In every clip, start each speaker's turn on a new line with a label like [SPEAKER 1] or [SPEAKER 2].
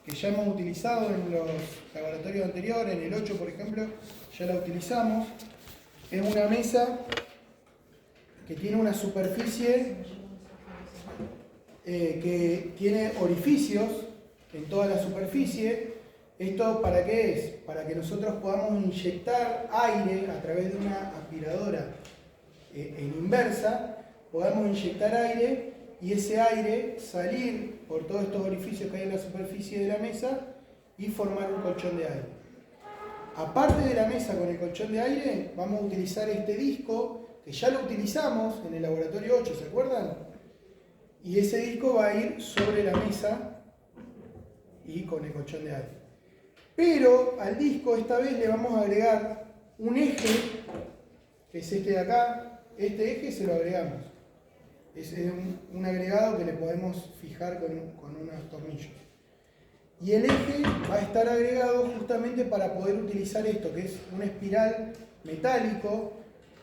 [SPEAKER 1] que ya hemos utilizado en los laboratorios anteriores, en el 8 por ejemplo, ya la utilizamos. Es una mesa que tiene una superficie que tiene orificios en toda la superficie. ¿Esto para qué es? Para que nosotros podamos inyectar aire a través de una aspiradora en inversa, podamos inyectar aire y ese aire salir por todos estos orificios que hay en la superficie de la mesa y formar un colchón de aire. Aparte de la mesa con el colchón de aire, vamos a utilizar este disco que ya lo utilizamos en el laboratorio 8, ¿se acuerdan? Y ese disco va a ir sobre la mesa y con el colchón de aire. Pero al disco esta vez le vamos a agregar un eje, que es este de acá. Este eje se lo agregamos. Es un agregado que le podemos fijar con unos tornillos. Y el eje va a estar agregado justamente para poder utilizar esto, que es una espiral metálico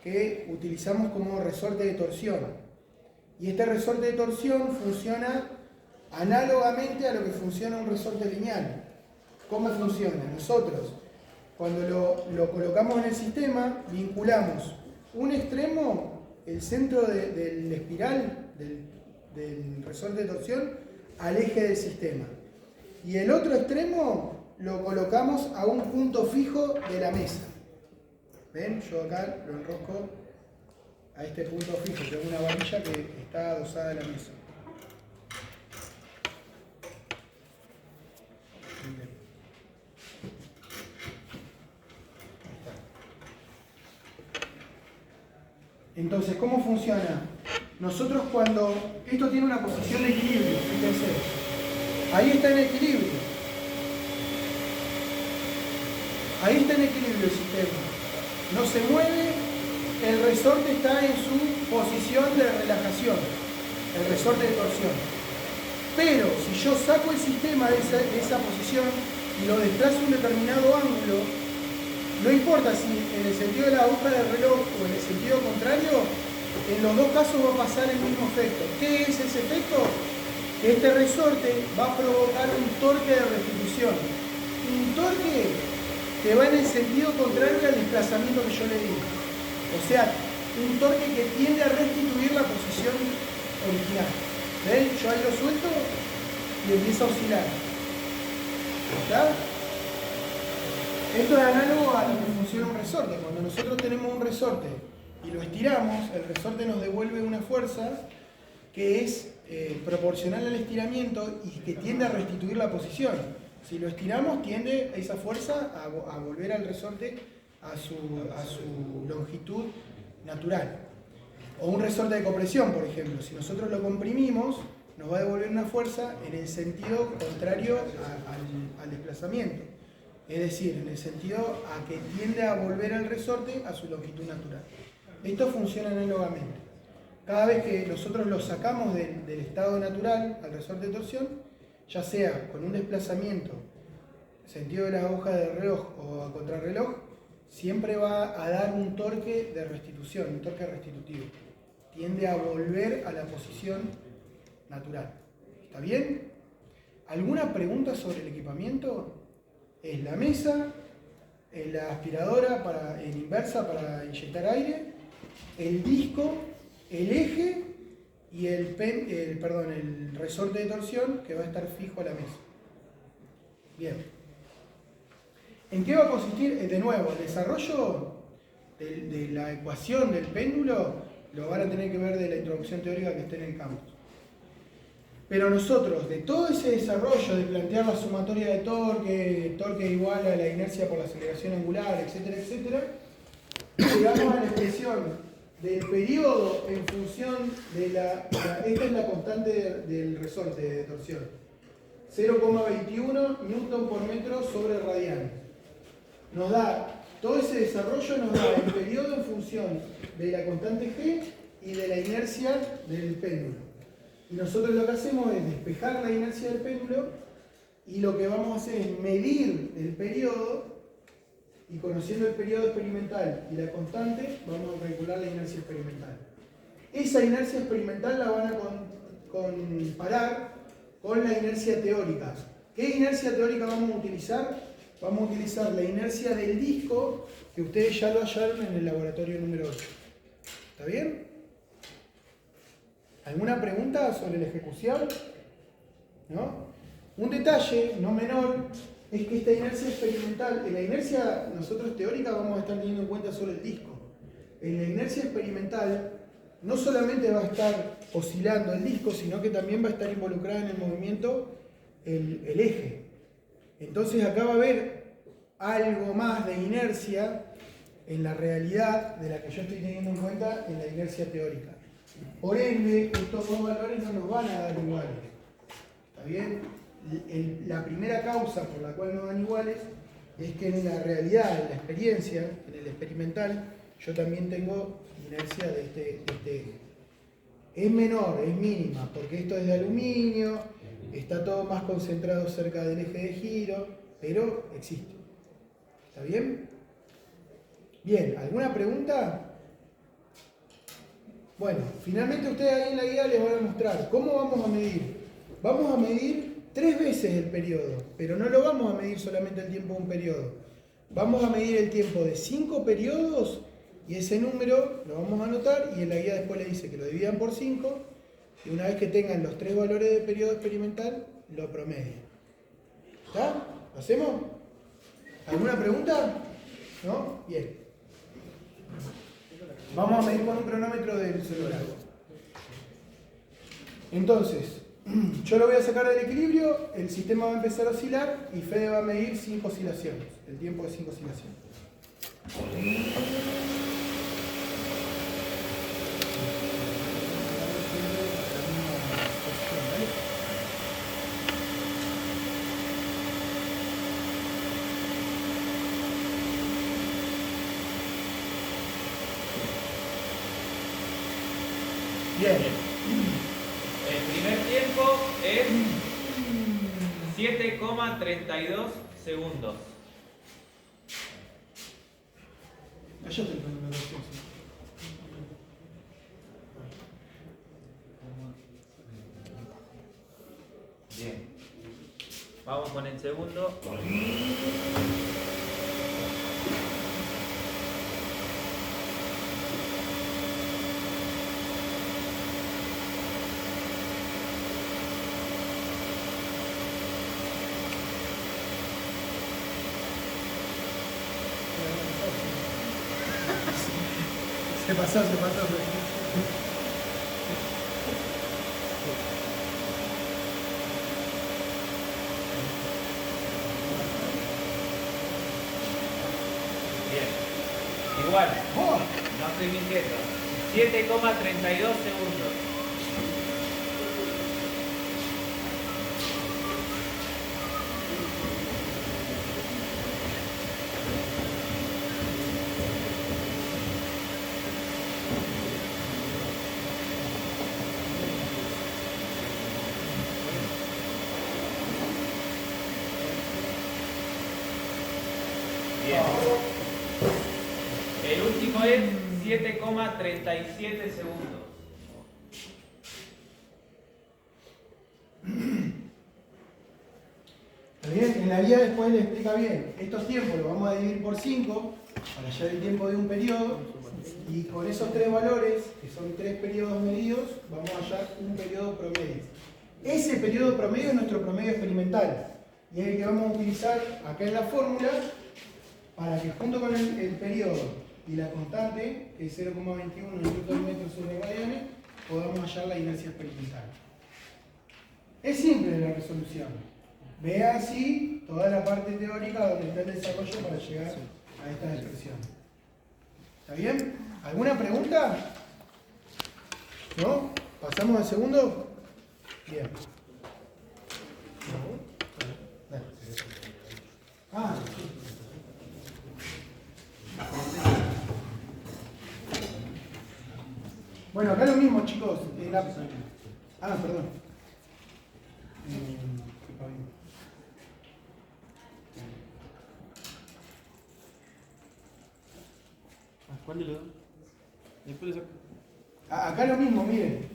[SPEAKER 1] que utilizamos como resorte de torsión. Y este resorte de torsión funciona análogamente a lo que funciona un resorte lineal. ¿Cómo funciona? Nosotros, cuando lo colocamos en el sistema, vinculamos un extremo, el centro de la espiral del resorte de torsión, al eje del sistema. Y el otro extremo lo colocamos a un punto fijo de la mesa. ¿Ven? Yo acá lo enrosco a este punto fijo, que es una varilla que está adosada a la mesa. Entonces, ¿cómo funciona? Nosotros cuando... Esto tiene una posición de equilibrio, fíjense. Ahí está en equilibrio. Ahí está en equilibrio el sistema. No se mueve, el resorte está en su posición de relajación, el resorte de torsión. Pero si yo saco el sistema de esa posición y lo desplazo a un determinado ángulo, no importa si en el sentido de la aguja del reloj o en el sentido contrario, en los dos casos va a pasar el mismo efecto. ¿Qué es ese efecto? Que este resorte va a provocar un torque de restitución. Un torque que va en el sentido contrario al desplazamiento que yo le di. O sea, un torque que tiende a restituir la posición original. ¿Ven? Yo ahí lo suelto y empieza a oscilar. ¿Está? Esto es análogo a lo que funciona un resorte. Cuando nosotros tenemos un resorte y lo estiramos, el resorte nos devuelve una fuerza que es proporcional al estiramiento y que tiende a restituir la posición. Si lo estiramos, tiende esa fuerza a volver al resorte a su longitud natural. O un resorte de compresión, por ejemplo. Si nosotros lo comprimimos, nos va a devolver una fuerza en el sentido contrario al desplazamiento. Es decir, en el sentido a que tiende a volver al resorte a su longitud natural. Esto funciona análogamente. Cada vez que nosotros lo sacamos del estado natural al resorte de torsión, ya sea con un desplazamiento, sentido de la aguja del reloj o a contrarreloj, siempre va a dar un torque de restitución, un torque restitutivo. Tiende a volver a la posición natural. ¿Está bien? ¿Alguna pregunta sobre el equipamiento? Es la mesa, la aspiradora en inversa para inyectar aire, el disco, el eje y el resorte de torsión que va a estar fijo a la mesa. Bien. ¿En qué va a consistir? De nuevo, el desarrollo de la ecuación del péndulo lo van a tener que ver de la introducción teórica que esté en el campus. Pero nosotros, de todo ese desarrollo de plantear la sumatoria de torque igual a la inercia por la aceleración angular, etcétera, etcétera, llegamos a la expresión del periodo en función de esta es la constante del resorte de torsión. 0,21 newton por metro sobre radian. Nos da, todo ese desarrollo nos da el periodo en función de la constante G y de la inercia del péndulo. Y nosotros lo que hacemos es despejar la inercia del péndulo y lo que vamos a hacer es medir el periodo y conociendo el periodo experimental y la constante vamos a calcular la inercia experimental. Esa inercia experimental la van a comparar con la inercia teórica. ¿Qué inercia teórica vamos a utilizar? Vamos a utilizar la inercia del disco, que ustedes ya lo hallaron en el laboratorio número 8. ¿Está bien? ¿Alguna pregunta sobre la ejecución? ¿No? Un detalle no menor es que esta inercia experimental, en la inercia nosotros teórica vamos a estar teniendo en cuenta solo el disco. En la inercia experimental no solamente va a estar oscilando el disco, sino que también va a estar involucrada en el movimiento el eje. Entonces acá va a haber algo más de inercia en la realidad de la que yo estoy teniendo en cuenta en la inercia teórica. Por ende, estos dos valores no nos van a dar iguales. ¿Está bien? La primera causa por la cual no dan iguales es que en la realidad, en la experiencia, en el experimental, yo también tengo inercia de este eje. Es menor, es mínima, porque esto es de aluminio, está todo más concentrado cerca del eje de giro, pero existe. ¿Está bien? Bien, ¿alguna pregunta? Bueno, finalmente ustedes ahí en la guía les van a mostrar cómo vamos a medir. Vamos a medir 3 veces el periodo, pero no lo vamos a medir solamente el tiempo de un periodo. Vamos a medir el tiempo de 5 periodos y ese número lo vamos a anotar y en la guía después les dice que lo dividan por 5 y una vez que tengan los 3 valores de periodo experimental, lo promedian. ¿Está? ¿Lo hacemos? ¿Alguna pregunta? ¿No? Bien. Vamos a medir con un cronómetro del celular. Entonces, yo lo voy a sacar del equilibrio, el sistema va a empezar a oscilar y Fede va a medir 5 oscilaciones, el tiempo de 5 oscilaciones. Bien.
[SPEAKER 2] El primer tiempo es 7,32 segundos.
[SPEAKER 1] Allá te pongo la versión.
[SPEAKER 2] Bien. Vamos con el segundo.
[SPEAKER 1] Se pasó.
[SPEAKER 2] Bien. Igual.
[SPEAKER 1] ¡Oh!
[SPEAKER 2] No estoy mintiendo. 7,32 segundos. Bien. El último es 7,37 segundos.
[SPEAKER 1] ¿Está bien? En la guía después le explica bien. Estos tiempos los vamos a dividir por 5 para hallar el tiempo de un periodo y con esos 3 valores, que son 3 periodos medidos, vamos a hallar un periodo promedio. Ese periodo promedio es nuestro promedio experimental y es el que vamos a utilizar acá en la fórmula para que junto con el periodo y la constante, que es 0,21 Nm sobre radianes, podamos hallar la inercia experimental. Es simple la resolución. Vea así toda la parte teórica donde está el desarrollo para llegar a estas expresiones. ¿Está bien? ¿Alguna pregunta? ¿No? ¿Pasamos al segundo? Bien. Dale. Ah, sí. Bueno, acá lo mismo, chicos. Ah, perdón.
[SPEAKER 3] ¿Cuál le doy? Después le saco.
[SPEAKER 1] Acá lo mismo, miren.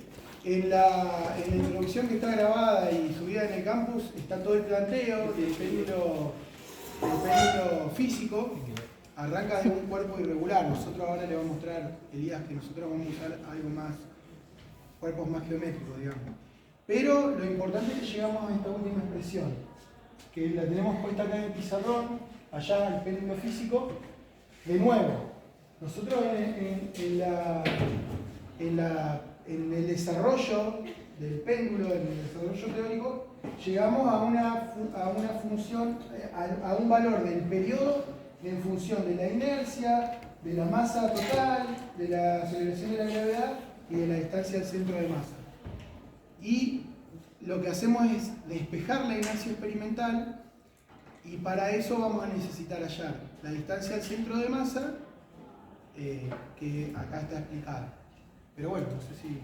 [SPEAKER 1] En la introducción que está grabada y subida en el campus está todo el planteo del péndulo físico. Arranca de un cuerpo irregular. Nosotros ahora le vamos a mostrar, Elías, que nosotros vamos a usar algo más, cuerpos más geométricos, digamos. Pero lo importante es que llegamos a esta última expresión, que la tenemos puesta acá en el pizarrón, allá el péndulo físico. De nuevo, nosotros en el desarrollo del péndulo, en el desarrollo teórico, llegamos a una función, a un valor del periodo en función de la inercia, de la masa total, de la aceleración de la gravedad y de la distancia al centro de masa. Y lo que hacemos es despejar la inercia experimental, y para eso vamos a necesitar hallar la distancia al centro de masa, que acá está explicada. Pero bueno, no sé si...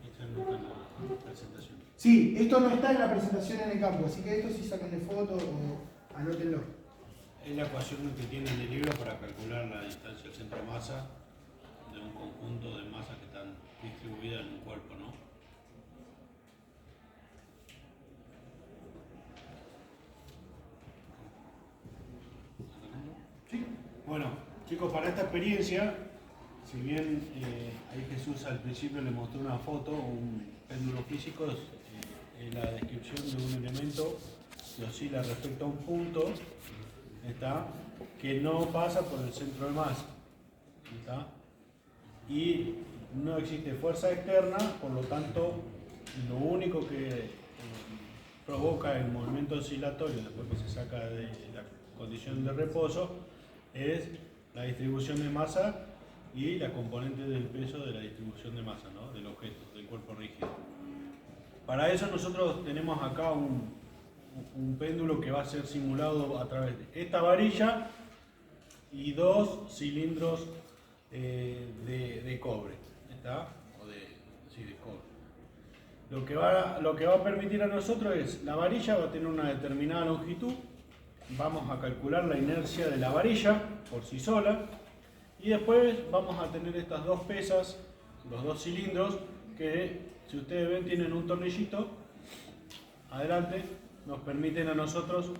[SPEAKER 3] Esto no está en la presentación.
[SPEAKER 1] Sí, esto no está en la presentación en el campo, así que esto sí saquenle foto o anótenlo.
[SPEAKER 3] Es la ecuación que tiene el libro para calcular la distancia al centro de masa de un conjunto de masas que están distribuidas en un cuerpo, ¿no?
[SPEAKER 1] Sí.
[SPEAKER 3] Bueno, chicos, para esta experiencia, si bien ahí Jesús al principio le mostró una foto, un péndulo físico, es la descripción de un elemento que oscila respecto a un punto, ¿está?, que no pasa por el centro de masa, ¿está?, y no existe fuerza externa, por lo tanto, lo único que provoca el movimiento oscilatorio después que se saca de la condición de reposo es la distribución de masa y la componente del peso de la distribución de masa, ¿no?, del objeto, del cuerpo rígido. Para eso nosotros tenemos acá un péndulo que va a ser simulado a través de esta varilla y dos cilindros de cobre, ¿está? De cobre. Lo que va a permitir a nosotros es, la varilla va a tener una determinada longitud, vamos a calcular la inercia de la varilla por sí sola, y después vamos a tener estas dos pesas, los dos cilindros, que si ustedes ven tienen un tornillito adelante, nos permiten a nosotros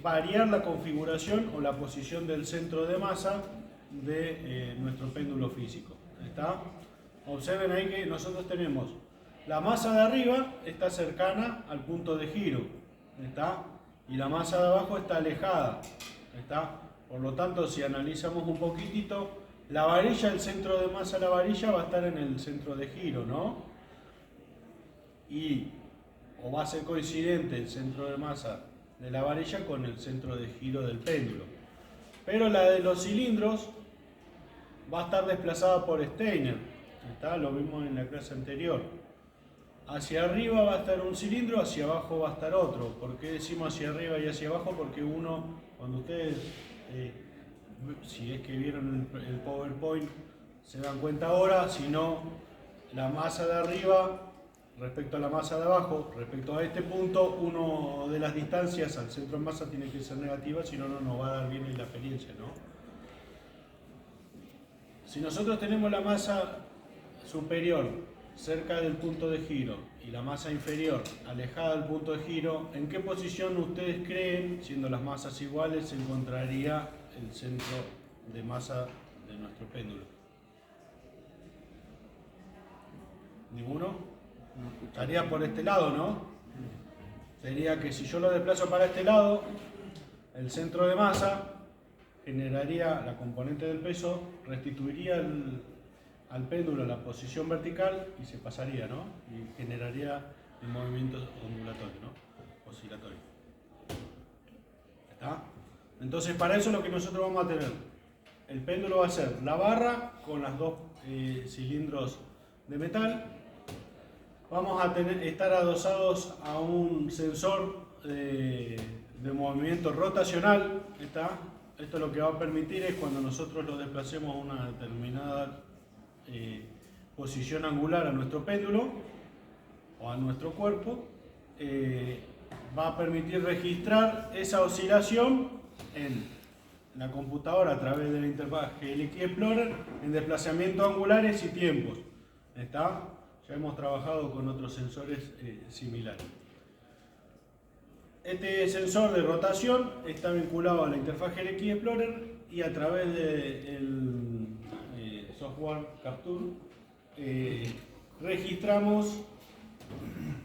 [SPEAKER 3] variar la configuración o la posición del centro de masa de nuestro péndulo físico, ¿está? Observen ahí que nosotros tenemos la masa de arriba está cercana al punto de giro, ¿está?, y la masa de abajo está alejada, ¿está? Por lo tanto, si analizamos un poquitito, la varilla, el centro de masa de la varilla va a estar en el centro de giro, ¿no? O va a ser coincidente el centro de masa de la varilla con el centro de giro del péndulo. Pero la de los cilindros va a estar desplazada por Steiner, ¿está? Lo vimos en la clase anterior. Hacia arriba va a estar un cilindro, hacia abajo va a estar otro. ¿Por qué decimos hacia arriba y hacia abajo? Porque cuando ustedes, si es que vieron el PowerPoint, se dan cuenta ahora, si no, la masa de arriba respecto a la masa de abajo, respecto a este punto, uno de las distancias al centro de masa tiene que ser negativa, si no, no nos va a dar bien en la experiencia, ¿no? Si nosotros tenemos la masa superior cerca del punto de giro y la masa inferior alejada del punto de giro, ¿en qué posición ustedes creen, siendo las masas iguales, se encontraría el centro de masa de nuestro péndulo? ¿Ninguno? Estaría por este lado, ¿no? Sería que si yo lo desplazo para este lado, el centro de masa generaría la componente del peso, restituiría al péndulo la posición vertical y se pasaría, ¿no? Y generaría el movimiento ondulatorio, ¿no?, oscilatorio. ¿Está? Entonces, para eso lo que nosotros vamos a tener, el péndulo va a ser la barra con los dos cilindros de metal. Vamos a estar adosados a un sensor de movimiento rotacional, ¿está? Esto lo que va a permitir es cuando nosotros lo desplacemos a una determinada posición angular a nuestro péndulo o a nuestro cuerpo, va a permitir registrar esa oscilación en la computadora a través de la interfaz GLX Explorer en desplazamientos angulares y tiempos. ¿Está? Ya hemos trabajado con otros sensores similares. Este sensor de rotación está vinculado a la interfaz GLX Explorer y a través del software Capture registramos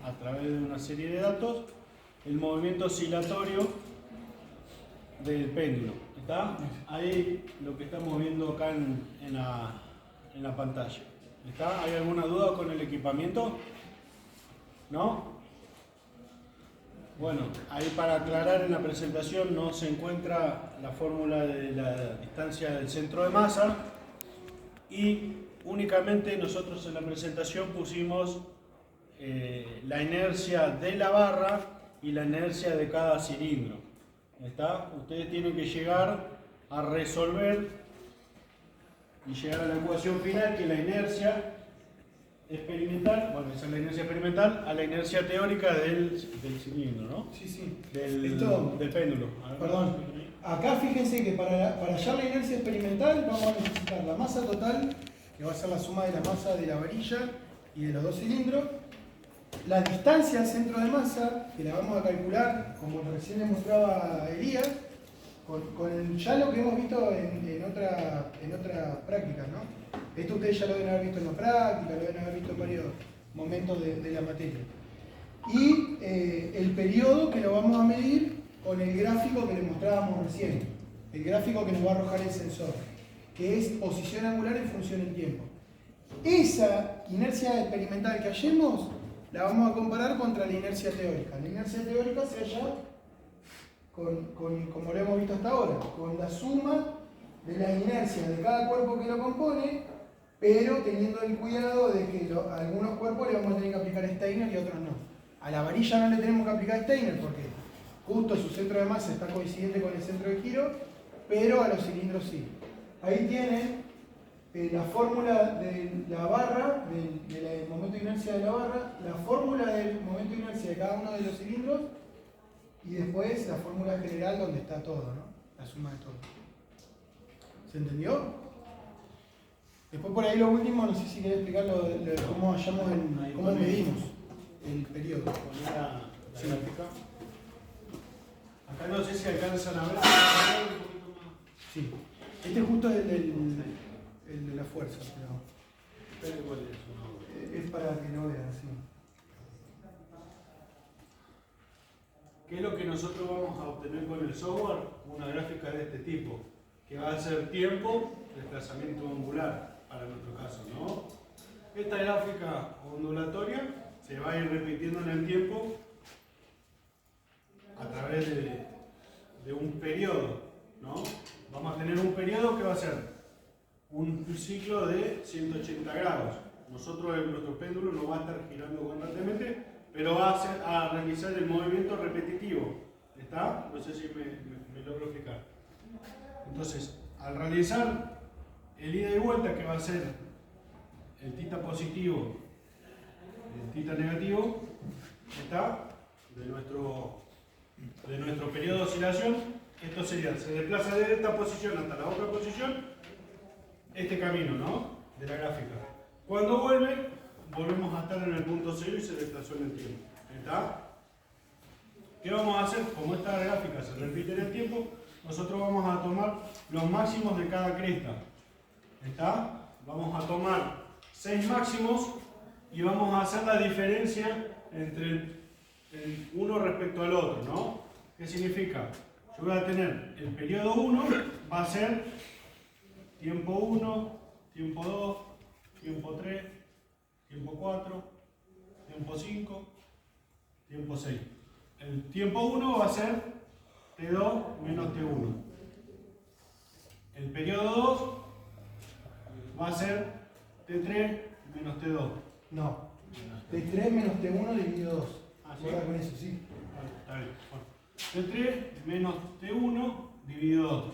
[SPEAKER 3] a través de una serie de datos el movimiento oscilatorio del péndulo. ¿Está? Ahí lo que estamos viendo acá en la pantalla. ¿Está? ¿Hay alguna duda con el equipamiento? ¿No? Bueno, ahí para aclarar, en la presentación no se encuentra la fórmula de la distancia del centro de masa y únicamente nosotros en la presentación pusimos la inercia de la barra y la inercia de cada cilindro. ¿Está? Ustedes tienen que llegar a resolver y llegar a la ecuación final, que la inercia experimental, bueno, esa es la inercia experimental, a la inercia teórica del cilindro, ¿no?
[SPEAKER 1] Sí, sí.
[SPEAKER 3] Del péndulo.
[SPEAKER 1] Perdón. Acá fíjense que para hallar la inercia experimental vamos a necesitar la masa total, que va a ser la suma de la masa de la varilla y de los dos cilindros, la distancia al centro de masa, que la vamos a calcular, como recién les mostraba Elías, con ya lo que hemos visto en otras prácticas, ¿no? Esto ustedes ya lo deben haber visto en la práctica, lo deben haber visto en varios momentos de la materia. Y el periodo que lo vamos a medir con el gráfico que les mostrábamos recién, el gráfico que nos va a arrojar el sensor, que es posición angular en función del tiempo. Esa inercia experimental que hallemos la vamos a comparar contra la inercia teórica. La inercia teórica se halla como lo hemos visto hasta ahora, con la suma de las inercias de cada cuerpo que lo compone, pero teniendo el cuidado de que a algunos cuerpos le vamos a tener que aplicar Steiner y a otros no. A la varilla no le tenemos que aplicar Steiner porque justo su centro de masa está coincidente con el centro de giro, pero a los cilindros sí. Ahí tienen la fórmula de la barra, del momento de inercia de la barra, la fórmula del momento de inercia de cada uno de los cilindros y después la fórmula general donde está todo, ¿no? La suma de todo. ¿Se entendió? Después por ahí lo último, no sé si querés explicar cómo hallamos cómo medimos el periodo.
[SPEAKER 3] Poner la gráfica. Acá no sé si alcanzan a ver.
[SPEAKER 1] Sí. Este justo es el de la fuerza,
[SPEAKER 3] Pero igual es una...
[SPEAKER 1] es para que no vean, sí.
[SPEAKER 3] ¿Qué es lo que nosotros vamos a obtener con el software? Una gráfica de este tipo, que va a ser tiempo, desplazamiento angular, para nuestro caso, ¿no? Esta gráfica ondulatoria se va a ir repitiendo en el tiempo a través de un periodo, ¿no? Vamos a tener un periodo que va a ser un ciclo de 180 grados. Nuestro péndulo no va a estar girando constantemente, pero va a realizar el movimiento repetitivo. ¿Está? No sé si me logro explicar. Entonces, al realizar el ida y vuelta, que va a ser el θ positivo, el θ negativo, ¿está? De nuestro periodo de oscilación, esto sería, se desplaza desde esta posición hasta la otra posición, este camino, ¿no? De la gráfica. Cuando vuelve, volvemos a estar en el punto cero y se desplazó en el tiempo. ¿Está? ¿Qué vamos a hacer? Como esta gráfica se repite en el tiempo, nosotros vamos a tomar los máximos de cada cresta. ¿Está? Vamos a tomar 6 máximos y vamos a hacer la diferencia entre el uno respecto al otro, ¿no? ¿Qué significa? Yo voy a tener el periodo 1, va a ser tiempo 1, tiempo 2, tiempo 3, tiempo 4, tiempo 5, tiempo 6. El tiempo 1 va a ser T2 menos T1. El periodo 2 va a ser T3 menos T2.
[SPEAKER 1] No, T3 menos T1 dividido 2.
[SPEAKER 3] ¿Ah, sí?
[SPEAKER 1] Ahora con eso, sí.
[SPEAKER 3] Está bien. Bueno. T3 menos T1 dividido 2.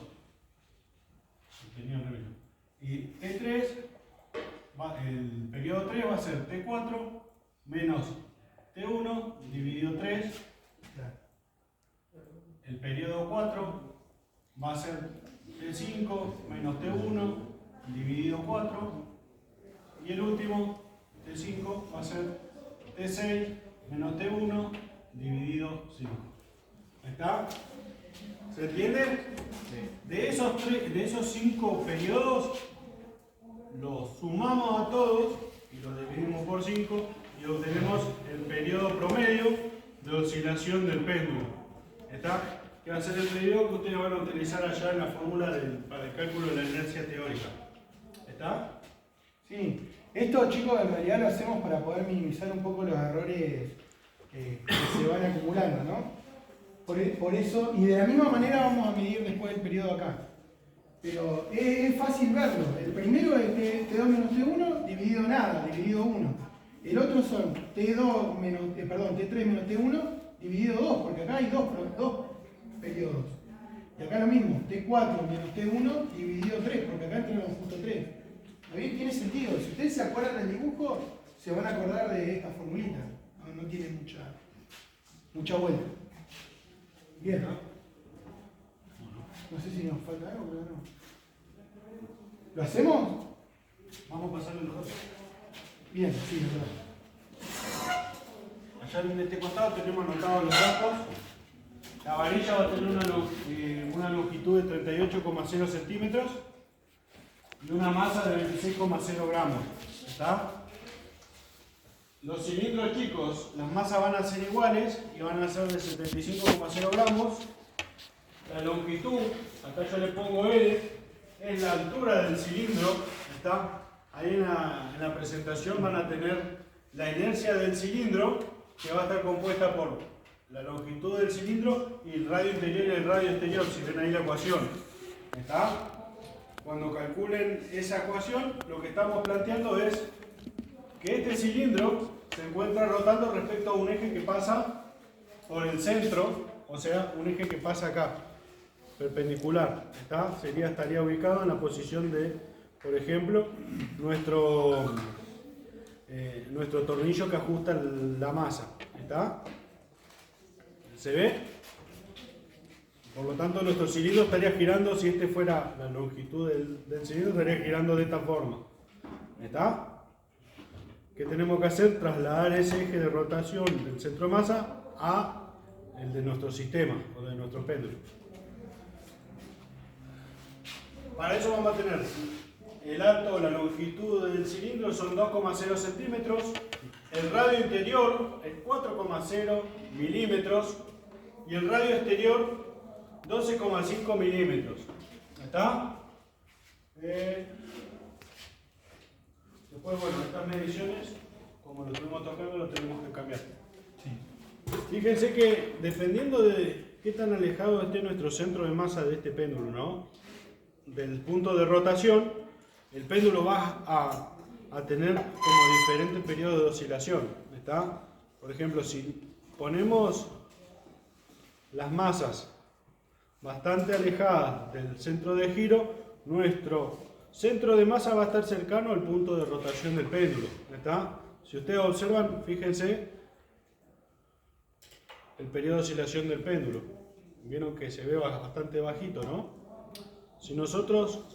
[SPEAKER 3] Tenía al revés. Y T3, el periodo 3 va a ser T4 menos T1 dividido 3. El periodo 4 va a ser T5 menos T1 dividido 4. Y el último, T5 va a ser T6 menos T1 dividido 5. ¿Ahí está? ¿Se entiende? De esos 5 periodos, los sumamos a todos y los dividimos por 5 y obtenemos el periodo promedio de oscilación del péndulo. ¿Está? Que va a ser el periodo que ustedes van a utilizar allá en la fórmula para el cálculo de la inercia teórica. ¿Está?
[SPEAKER 1] Sí. Esto, chicos, en realidad lo hacemos para poder minimizar un poco los errores que se van acumulando, ¿no? Por eso, y de la misma manera vamos a medir después el periodo acá. Pero es fácil verlo. El primero es T2 menos T1 dividido nada, dividido 1. El otro son T3 menos T1 dividido 2, porque acá hay dos periodos. Y acá lo mismo, T4 menos T1 dividido 3, porque acá tenemos justo 3. ¿Está bien? Tiene sentido. Si ustedes se acuerdan del dibujo, se van a acordar de esta formulita. No tiene mucha vuelta. Bien, ¿no? No sé si nos falta algo, pero no. ¿Lo hacemos?
[SPEAKER 3] Vamos a pasarle los dos.
[SPEAKER 1] Bien, sí, es verdad.
[SPEAKER 3] Allá en este costado tenemos anotados los datos. La varilla va a tener una longitud de 38,0 centímetros y una masa de 26,0 gramos. ¿Está? Los cilindros chicos, las masas van a ser iguales y van a ser de 75,0 gramos. La longitud, acá yo le pongo L, es la altura del cilindro. ¿Está? Ahí en la presentación van a tener la inercia del cilindro, que va a estar compuesta por la longitud del cilindro y el radio interior y el radio exterior, si ven ahí la ecuación. ¿Está? Cuando calculen esa ecuación, lo que estamos planteando es que este cilindro se encuentra rotando respecto a un eje que pasa por el centro, o sea, un eje que pasa acá, perpendicular. ¿Está? Estaría ubicado en la posición de, por ejemplo, nuestro tornillo que ajusta la masa. ¿Está? ¿Se ve? Por lo tanto, nuestro cilindro estaría girando, si este fuera la longitud del cilindro, estaría girando de esta forma. ¿Está? ¿Qué tenemos que hacer? Trasladar ese eje de rotación del centro de masa a el de nuestro sistema o de nuestro péndulo. Para eso vamos a tener el alto o la longitud del cilindro son 2,0 centímetros, el radio interior es 4,0 milímetros y el radio exterior 12,5 milímetros. ¿Está? Después, bueno, estas mediciones, como lo estuvimos tocando, lo tenemos que cambiar. Sí. Fíjense que dependiendo de qué tan alejado esté nuestro centro de masa de este péndulo, ¿no? Del punto de rotación, el péndulo va a tener como diferentes periodos de oscilación. ¿Está? Por ejemplo, si ponemos las masas bastante alejadas del centro de giro, nuestro centro de masa va a estar cercano al punto de rotación del péndulo. ¿Está? Si ustedes observan, fíjense el periodo de oscilación del péndulo. Vieron que se ve bastante bajito, ¿no? Si nosotros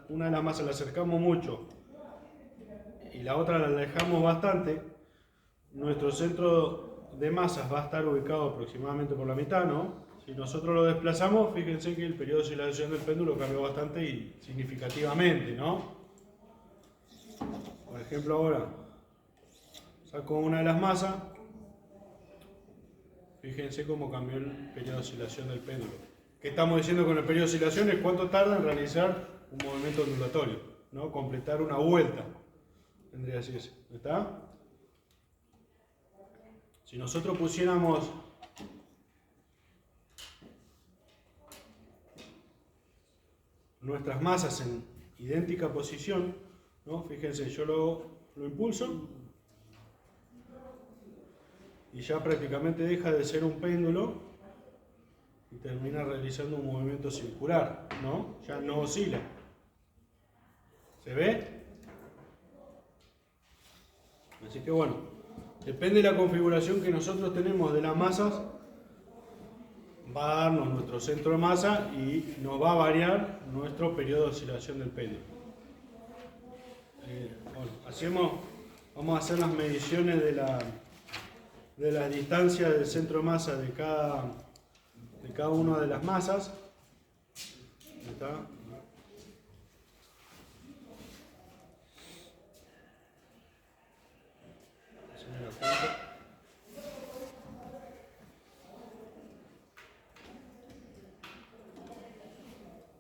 [SPEAKER 3] una de las masas la acercamos mucho y la otra la alejamos bastante, nuestro centro de masas va a estar ubicado aproximadamente por la mitad, ¿no? Si nosotros lo desplazamos, fíjense que el periodo de oscilación del péndulo cambió bastante y significativamente, ¿no? Por ejemplo, ahora saco una de las masas, fíjense cómo cambió el periodo de oscilación del péndulo. ¿Qué estamos diciendo con el periodo de oscilación? Es cuánto tarda en realizar un movimiento ondulatorio, ¿no? Completar una vuelta, tendría que decirse. ¿Está? Si nosotros pusiéramos nuestras masas en idéntica posición, ¿no? Fíjense, yo lo impulso y ya prácticamente deja de ser un péndulo y termina realizando un movimiento circular, ¿no? Ya no oscila. ¿Se ve? Así que bueno, depende de la configuración que nosotros tenemos de las masas, va a darnos nuestro centro de masa y nos va a variar nuestro periodo de oscilación del péndulo. Bueno, vamos a hacer las mediciones de las distancias del centro de masa de cada una de las masas. Ahí está.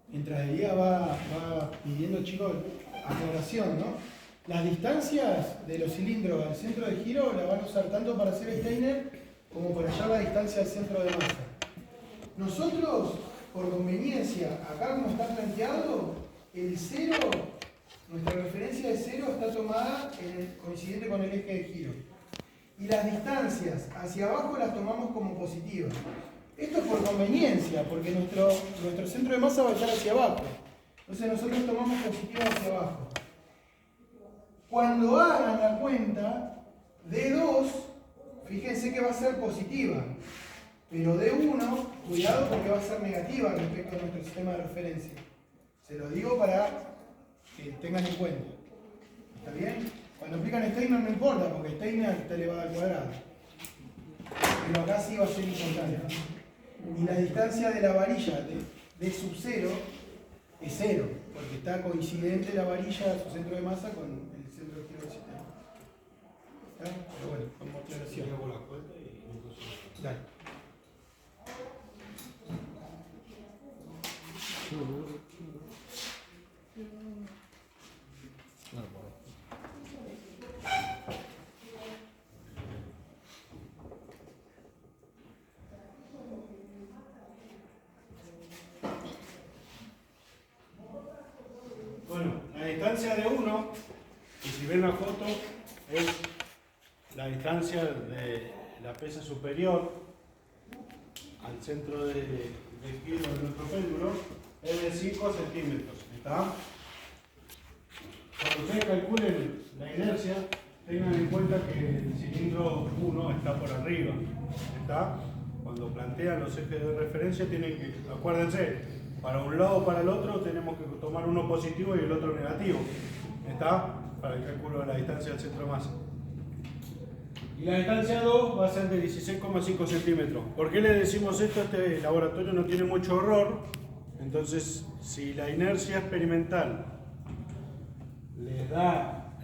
[SPEAKER 1] Mientras Elías va pidiendo, chicos, aclaración, ¿no? Las distancias de los cilindros al centro de giro las van a usar tanto para hacer Steiner como para hallar la distancia al centro de masa. Nosotros, por conveniencia, acá como está planteado, el cero, nuestra referencia de cero está tomada coincidente con el eje de giro. Y las distancias hacia abajo las tomamos como positivas. Esto es por conveniencia, porque nuestro centro de masa va a estar hacia abajo. Entonces nosotros tomamos positivo hacia abajo. Cuando hagan la cuenta, D2, fíjense que va a ser positiva. Pero D1, cuidado porque va a ser negativa respecto a nuestro sistema de referencia. Se lo digo para que tengan en cuenta. ¿Está bien? Cuando aplican Steiner no importa, porque Steiner está elevado al cuadrado. Pero acá sí va a ser importante. Y la distancia de la varilla de sub 0 es 0, porque está coincidente la varilla, su centro de masa, con el centro de giro del sistema. ¿Está? Pero bueno, como aclaración. Dale.
[SPEAKER 3] Bueno, la distancia de 1, y si ven la foto, es la distancia de la pesa superior al centro de giro de nuestro péndulo, es de 5 centímetros. ¿Está? Cuando ustedes calculen la inercia, tengan en cuenta que el cilindro 1 está por arriba. ¿Está? Cuando plantean los ejes de referencia, tienen que, acuérdense, para un lado o para el otro tenemos que tomar uno positivo y el otro negativo. ¿Está? Para el cálculo de la distancia del centro de masa. Y la distancia 2 va a ser de 16,5 centímetros. ¿Por qué le decimos esto? Este laboratorio no tiene mucho error. Entonces, si la inercia experimental les da,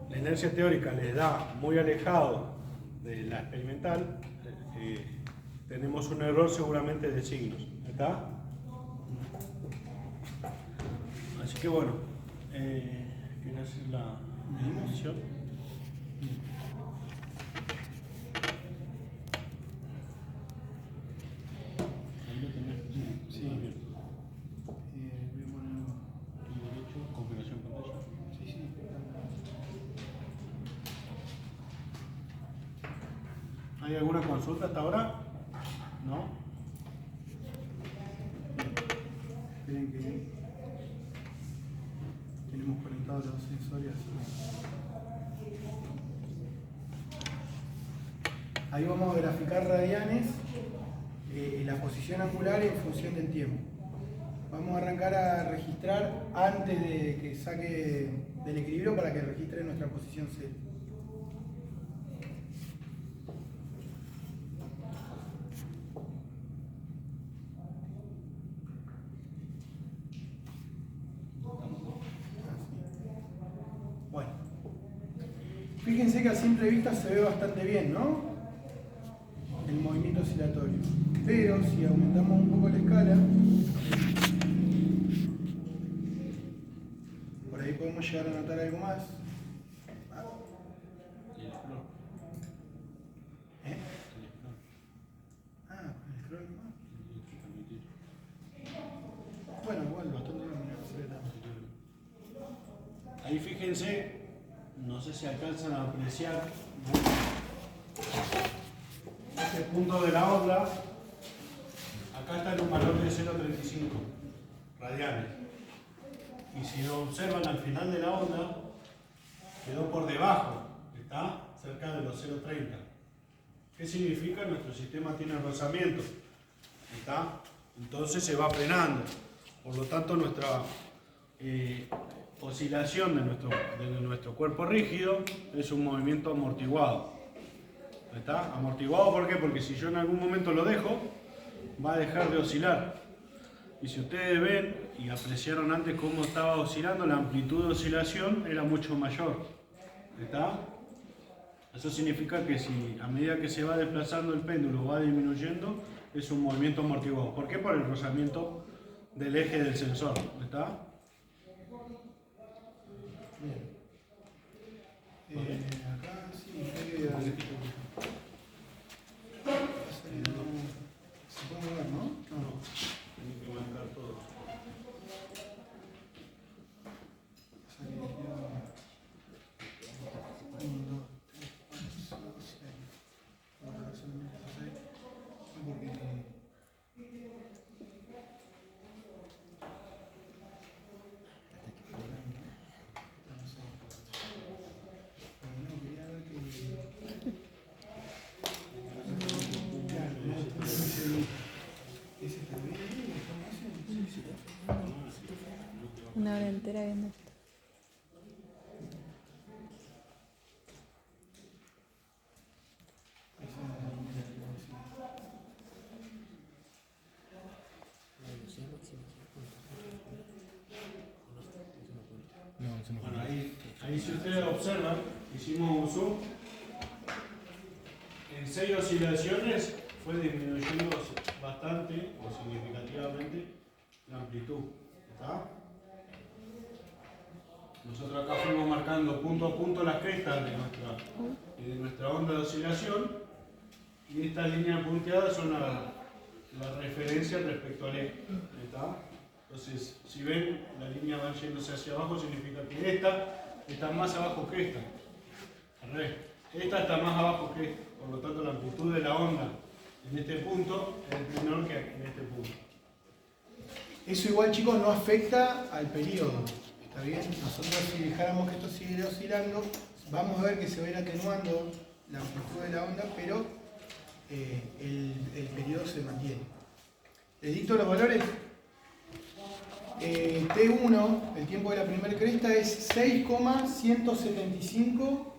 [SPEAKER 3] la inercia teórica les da muy alejado de la experimental, tenemos un error seguramente de signos. ¿Está? Así que bueno, quiero hacer la medición.
[SPEAKER 1] Sí, bien. Voy a poner
[SPEAKER 3] Clic derecho, configuración pantalla.
[SPEAKER 1] Sí, sí.
[SPEAKER 3] ¿Hay alguna consulta hasta ahora? ¿No?
[SPEAKER 1] Esperen que tenemos conectados los sensores. Ahí vamos a graficar radianes, la posición angular en función del tiempo. Vamos a arrancar a registrar antes de que saque del equilibrio para que registre nuestra posición C. Bueno, fíjense que a simple vista se ve bastante bien, ¿no? El movimiento oscilatorio. Pero si aumentamos un poco la escala, por ahí podemos llegar a notar algo más. ¿Eh? Ah, con el scroll más. Bueno, igual bastante bien, no se ve tanto.
[SPEAKER 3] Ahí fíjense, no sé si alcanzan a apreciar este punto de la onda. Acá está en un valor de 0,35 radianes. Y si lo observan al final de la onda, quedó por debajo, está cerca de los 0,30. ¿Qué significa? Nuestro sistema tiene rozamiento. ¿Está? Entonces se va frenando. Por lo tanto, oscilación de nuestro cuerpo rígido es un movimiento amortiguado. ¿Está? Amortiguado, ¿por qué? Porque si yo en algún momento lo dejo, va a dejar de oscilar. Y si ustedes ven y apreciaron antes cómo estaba oscilando, la amplitud de oscilación era mucho mayor. ¿Está? Eso significa que si a medida que se va desplazando el péndulo va disminuyendo, es un movimiento amortiguado. ¿Por qué? Por el rozamiento del eje del sensor. ¿Está?
[SPEAKER 1] Bien. Acá sí, hay que darle. Se puede ver, ¿no? No.
[SPEAKER 3] Tienen que marcar todo.
[SPEAKER 4] Una hora entera viendo esto.
[SPEAKER 3] Bueno, ahí si ustedes observan, hicimos un zoom. En 6 oscilaciones fue disminuyendo bastante o significativamente la amplitud. ¿Está? Nosotros acá fuimos marcando punto a punto las crestas de nuestra onda de oscilación y estas líneas punteadas son la referencia respecto al eje. ¿Está? Entonces, si ven, la línea va yéndose hacia abajo, significa que esta está más abajo que esta. Al revés, esta está más abajo que esta. Por lo tanto, la amplitud de la onda en este punto es menor que en este punto.
[SPEAKER 1] Eso igual, chicos, no afecta al periodo. ¿Está bien? Nosotros si dejáramos que esto siguiera oscilando, vamos a ver que se va a ir atenuando la amplitud de la onda, pero el periodo se mantiene. ¿Les dicto los valores? T1, el tiempo de la primera cresta, es 6,175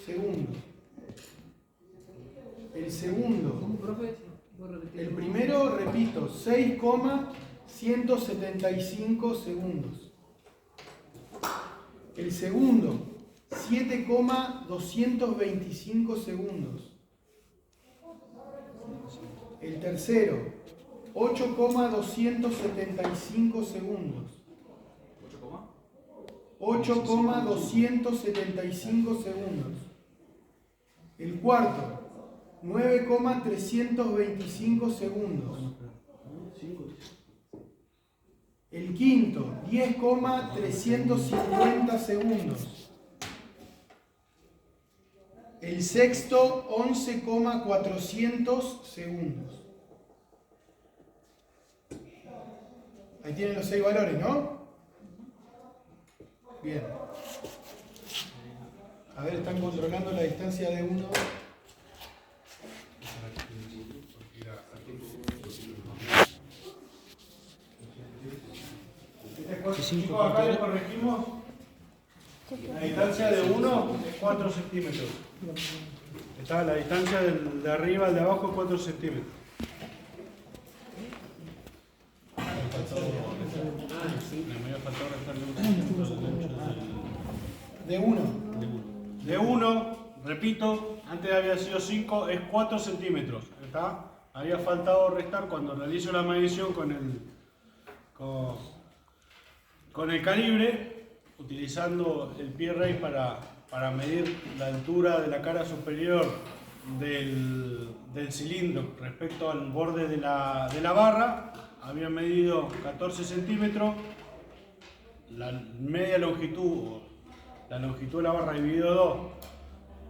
[SPEAKER 1] segundos. El segundo, el primero, repito, 6,175 segundos. El segundo, 7,225 segundos. El tercero, 8,275 segundos. 8,275 segundos. El cuarto, 9,325 segundos. El quinto, 10,350 segundos. El sexto, 11,400 segundos. Ahí tienen los 6 valores, ¿no? Bien. A ver, están controlando la distancia de uno. Chicos, acá le corregimos. La distancia de 1 es 4 centímetros. Está la distancia de arriba al de abajo es 4 centímetros. Me había faltado restarle un centímetro del ancho de 1. De 1, repito, antes había sido 5, es 4 centímetros. ¿Está? Había faltado restar cuando realizo la medición con el calibre, utilizando el pie raíz para medir la altura de la cara superior del cilindro respecto al borde de la barra. Había medido 14 centímetros, la media longitud, la longitud de la barra dividido 2,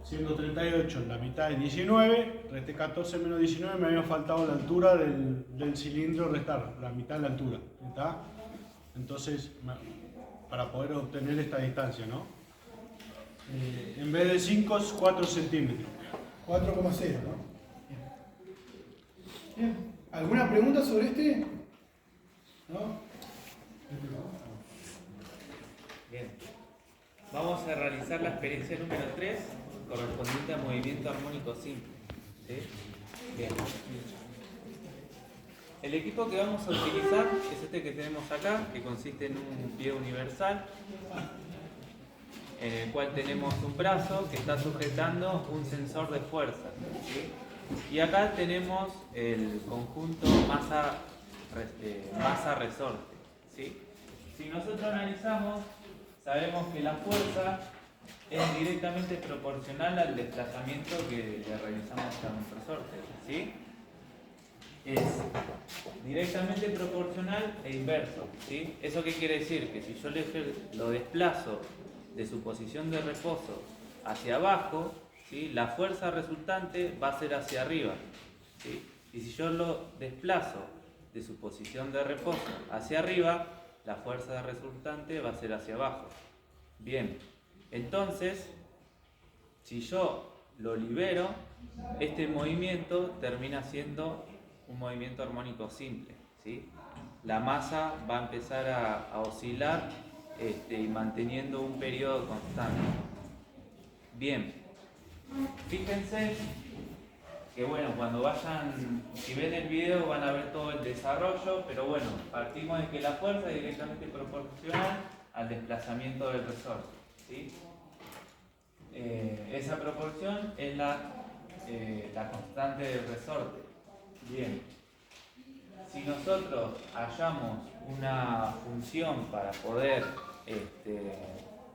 [SPEAKER 1] siendo 38, la mitad es 19, resté 14 menos 19, me había faltado la altura del cilindro restar, la mitad de la altura. ¿Está? Entonces, para poder obtener esta distancia, ¿no? En vez de 5 es 4 centímetros. 4,0, ¿no? Bien. ¿Alguna pregunta sobre este? ¿No?
[SPEAKER 2] Bien. Vamos a realizar la experiencia número 3 correspondiente a movimiento armónico simple. ¿Sí? Bien. El equipo que vamos a utilizar es este que tenemos acá, que consiste en un pie universal, en el cual tenemos un brazo que está sujetando un sensor de fuerza. ¿Sí? Y acá tenemos el conjunto masa-resorte. ¿Sí? Si nosotros analizamos, sabemos que la fuerza es directamente proporcional al desplazamiento que le realizamos a un resorte. ¿Sí? Es directamente proporcional e inverso. ¿Sí? ¿Eso qué quiere decir? Que si yo lo desplazo de su posición de reposo hacia abajo, ¿sí? La fuerza resultante va a ser hacia arriba. ¿Sí? Y si yo lo desplazo de su posición de reposo hacia arriba, la fuerza resultante va a ser hacia abajo. Bien, entonces, si yo lo libero, este movimiento termina siendo un movimiento armónico simple. ¿Sí? La masa va a empezar a oscilar y manteniendo un periodo constante. Bien, fíjense que bueno, cuando vayan, si ven el video van a ver todo el desarrollo, pero bueno, partimos de que la fuerza es directamente proporcional al desplazamiento del resorte. ¿Sí? Esa proporción es la constante del resorte. Bien, si nosotros hallamos una función para poder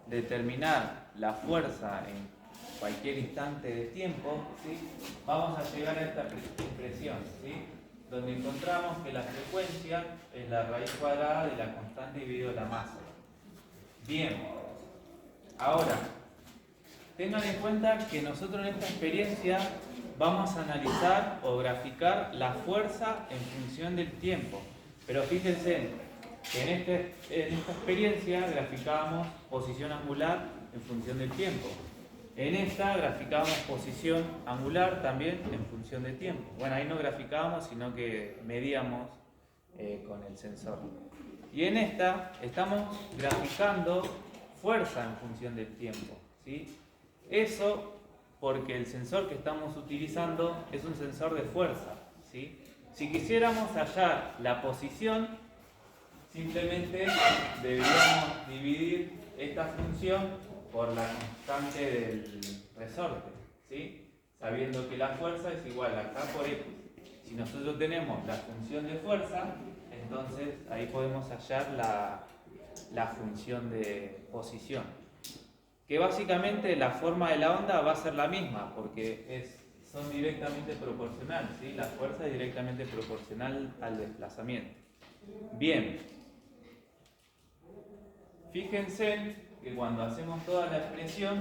[SPEAKER 2] determinar la fuerza en cualquier instante de tiempo, ¿sí? Vamos a llegar a esta expresión, ¿sí? Donde encontramos que la frecuencia es la raíz cuadrada de la constante dividido la masa. Bien, ahora, tengan en cuenta que nosotros en esta experiencia vamos a analizar o graficar la fuerza en función del tiempo. Pero fíjense que en esta experiencia graficábamos posición angular en función del tiempo. En esta graficábamos posición angular también en función del tiempo. Bueno, ahí no graficábamos, sino que medíamos con el sensor. Y en esta estamos graficando fuerza en función del tiempo. ¿Sí? Eso porque el sensor que estamos utilizando es un sensor de fuerza. ¿Sí? Si quisiéramos hallar la posición, simplemente deberíamos dividir esta función por la constante del resorte, ¿sí? Sabiendo que la fuerza es igual a K por X. Si nosotros tenemos la función de fuerza, entonces ahí podemos hallar la función de posición. Que básicamente la forma de la onda va a ser la misma, porque son directamente proporcionales, ¿sí? La fuerza es directamente proporcional al desplazamiento. Bien. Fíjense que cuando hacemos toda la expresión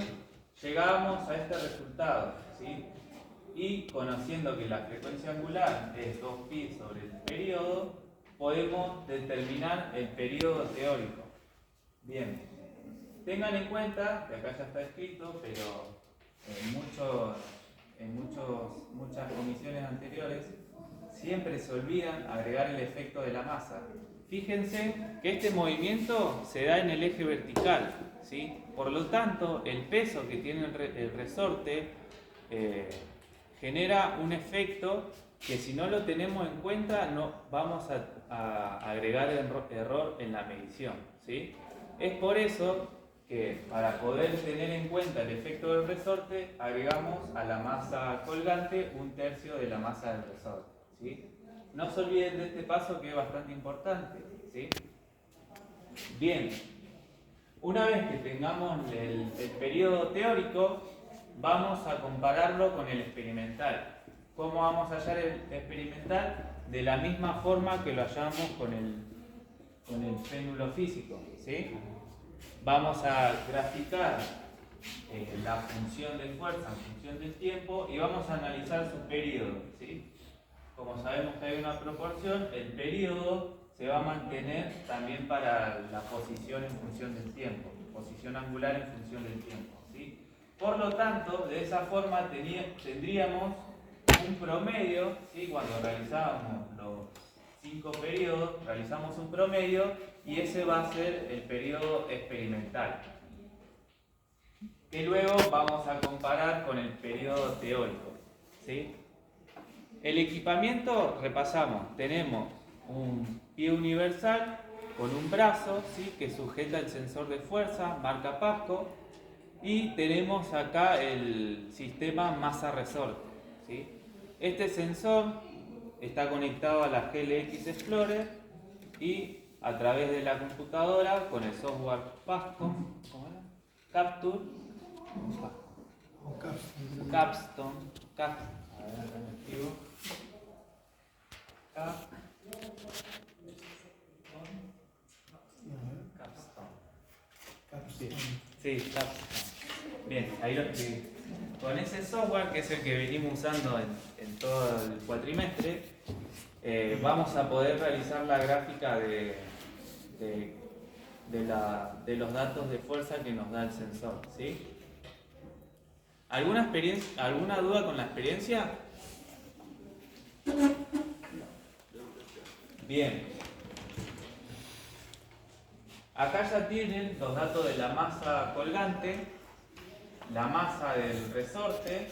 [SPEAKER 2] llegamos a este resultado, ¿sí? Y conociendo que la frecuencia angular es 2pi sobre el periodo, podemos determinar el periodo teórico. Bien, tengan en cuenta que acá ya está escrito, pero en muchas comisiones anteriores siempre se olvidan agregar el efecto de la masa. Fíjense que este movimiento se da en el eje vertical, ¿sí? Por lo tanto, el peso que tiene el resorte genera un efecto que si no lo tenemos en cuenta no vamos a agregar error en la medición, ¿sí? Es por eso que para poder tener en cuenta el efecto del resorte agregamos a la masa colgante 1/3 de la masa del resorte, ¿sí? No se olviden de este paso que es bastante importante, ¿sí? Bien, una vez que tengamos el periodo teórico, vamos a compararlo con el experimental. ¿Cómo vamos a hallar el experimental? De la misma forma que lo hallamos con el péndulo físico, ¿sí? Vamos a graficar la función de fuerza en función del tiempo y vamos a analizar su periodo, ¿sí? Como sabemos que hay una proporción, el periodo se va a mantener también para la posición en función del tiempo, posición angular en función del tiempo, ¿sí? Por lo tanto, de esa forma tendríamos un promedio, ¿sí? Cuando realizábamos los 5 periodos, realizamos un promedio y ese va a ser el periodo experimental. que luego vamos a comparar con el periodo teórico, ¿sí? El equipamiento, repasamos, tenemos un pie universal con un brazo, ¿sí?, que sujeta el sensor de fuerza, marca Pasco, y tenemos acá el sistema masa-resorte, ¿sí? Este sensor está conectado a la GLX Explorer y a través de la computadora con el software Pasco, ¿cómo era? Capture, Capstone, Sí, Capstone. Bien, ahí lo escribí. Con ese software, que es el que venimos usando en todo el cuatrimestre, vamos a poder realizar la gráfica de los datos de fuerza que nos da el sensor, ¿sí? ¿Alguna duda con la experiencia? Bien. Acá ya tienen los datos de la masa colgante, la masa del resorte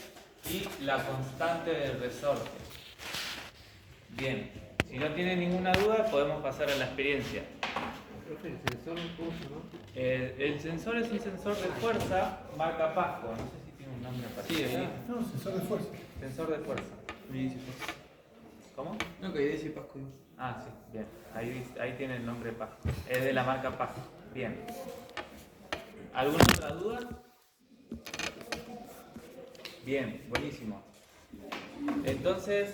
[SPEAKER 2] y la constante del resorte. Bien, si no tienen ninguna duda podemos pasar a la experiencia.
[SPEAKER 4] ¿El sensor cómo se llama?
[SPEAKER 2] El sensor es un sensor de fuerza marca Pasco, no sé si tiene un nombre parecido.
[SPEAKER 4] Sí, ahí.
[SPEAKER 1] No, sensor de fuerza.
[SPEAKER 2] Sensor de fuerza.
[SPEAKER 4] Me dice Pasco.
[SPEAKER 2] ¿Cómo?
[SPEAKER 4] No, que ahí dice Pasco.
[SPEAKER 2] Ah, sí, bien. Ahí tiene el nombre Pasco. Es de la marca Pasco. Bien. ¿Alguna otra duda? Bien, buenísimo. Entonces,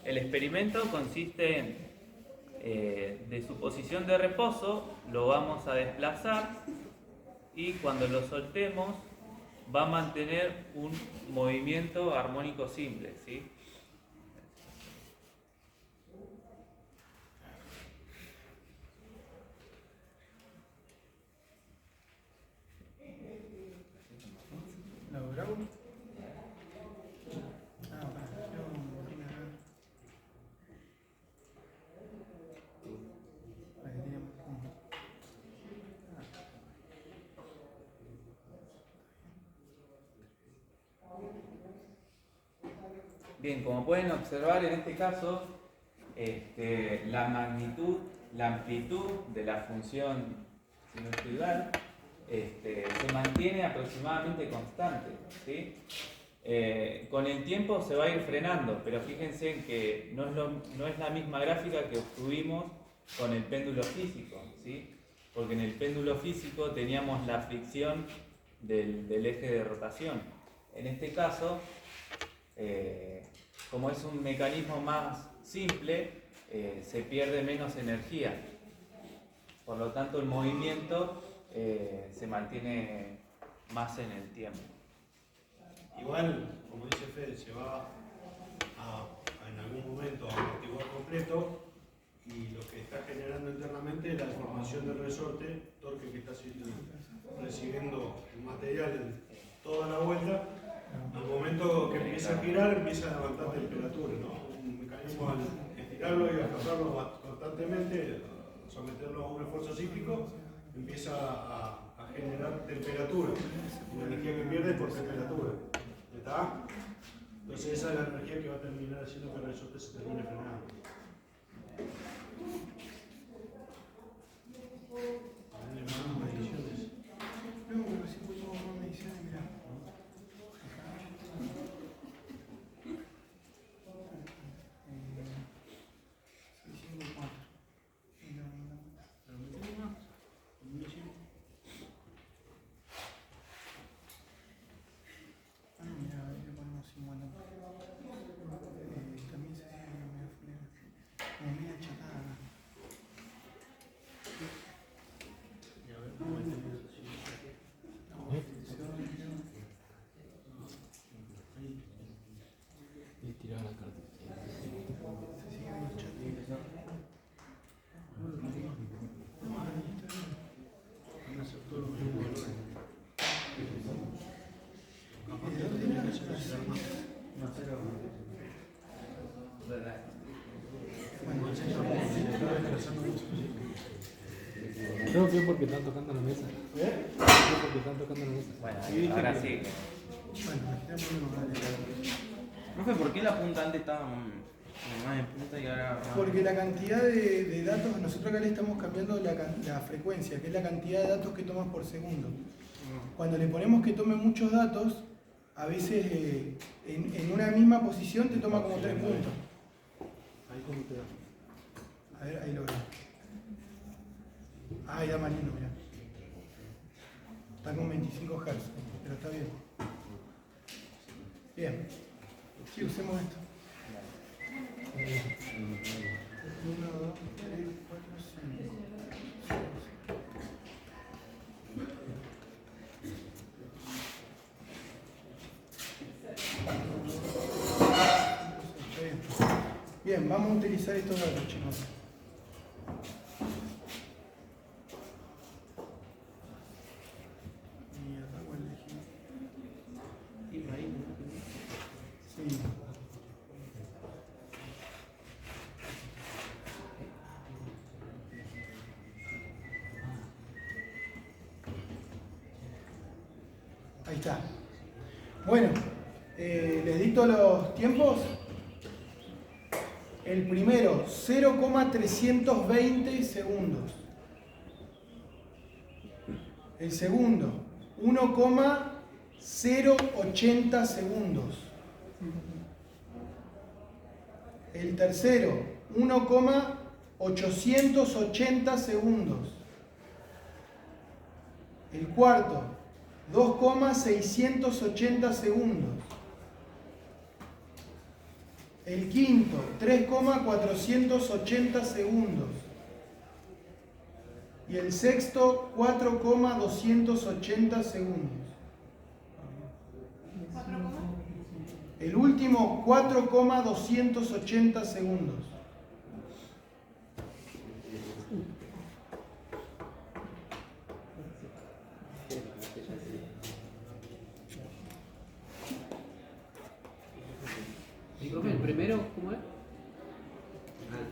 [SPEAKER 2] el experimento consiste en, de su posición de reposo, lo vamos a desplazar y cuando lo soltemos va a mantener un movimiento armónico simple, ¿sí?
[SPEAKER 1] ¿La logramos?
[SPEAKER 2] Bien, como pueden observar en este caso, la magnitud, la amplitud de la función sinusoidal se mantiene aproximadamente constante, ¿sí? Con el tiempo se va a ir frenando, pero fíjense en que no es la misma gráfica que obtuvimos con el péndulo físico, ¿sí? Porque en el péndulo físico teníamos la fricción del eje de rotación. En este caso, como es un mecanismo más simple, se pierde menos energía. Por lo tanto, el movimiento se mantiene más en el tiempo.
[SPEAKER 3] Igual, como dice Fede, se va en algún momento a amortiguar completo y lo que está generando internamente es la deformación del resorte, torque que está recibiendo el material en toda la vuelta. Al momento que empieza a girar, empieza a levantar temperatura, ¿no? Un mecanismo al estirarlo y agarrarlo constantemente, someterlo a un esfuerzo cíclico, empieza a generar temperatura. La energía que pierde es por temperatura. ¿Está? Entonces esa es la energía que va a terminar haciendo que el resorte se termine frenando. Dale más mediciones.
[SPEAKER 1] No, pero si puedo más mediciones, mirá.
[SPEAKER 4] Creo que es porque están tocando la mesa.
[SPEAKER 3] ¿Eh?
[SPEAKER 4] que están tocando la música.
[SPEAKER 2] Bueno,
[SPEAKER 4] Sí, viste
[SPEAKER 2] ahora
[SPEAKER 4] que-
[SPEAKER 2] sí.
[SPEAKER 1] Bueno, imaginémonos, dale.
[SPEAKER 5] Profe, ¿por qué la punta antes estaba más en punta y ahora más?
[SPEAKER 1] Porque la cantidad de datos, nosotros acá le estamos cambiando la frecuencia, que es la cantidad de datos que tomas por segundo. Cuando le ponemos que tome muchos datos, a veces en una misma posición te toma como 3 puntos.
[SPEAKER 4] Ahí como te da.
[SPEAKER 1] A ver, ahí lo veo. Ah, ya más lindo, mirá. Está con 25 Hz, pero está bien. Bien. Sí, usemos esto. 1, 2, 3, 4, 5, 6. Bien, vamos a utilizar estos datos, chicos. Mierda, ¿cuál elegí?
[SPEAKER 4] Ibrahim, ¿no?
[SPEAKER 1] Sí. Ahí está. Bueno, les dicto los tiempos. El primero, 0,320 segundos. El segundo, 1,080 segundos. El tercero, 1,880 segundos. El cuarto, 2,680 segundos. El quinto, 3,480 segundos. Y el sexto, 4,280 segundos. El último, 4,280 segundos.
[SPEAKER 4] Y profe, el primero, ¿cómo es?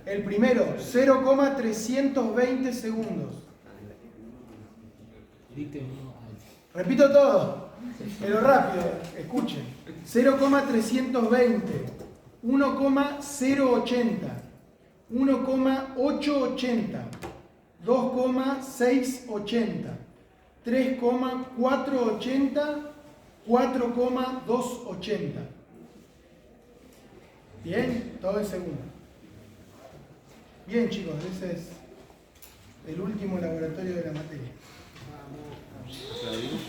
[SPEAKER 1] El primero, 0,320 segundos.
[SPEAKER 4] Dicte.
[SPEAKER 1] Repito todo, pero rápido, escuchen. 0,320, 1,080, 1,880, 2,680, 3,480, 4,280. Bien, todo en segundo. Bien, chicos, ese es el último laboratorio de la materia.
[SPEAKER 5] ¿Aplaudimos?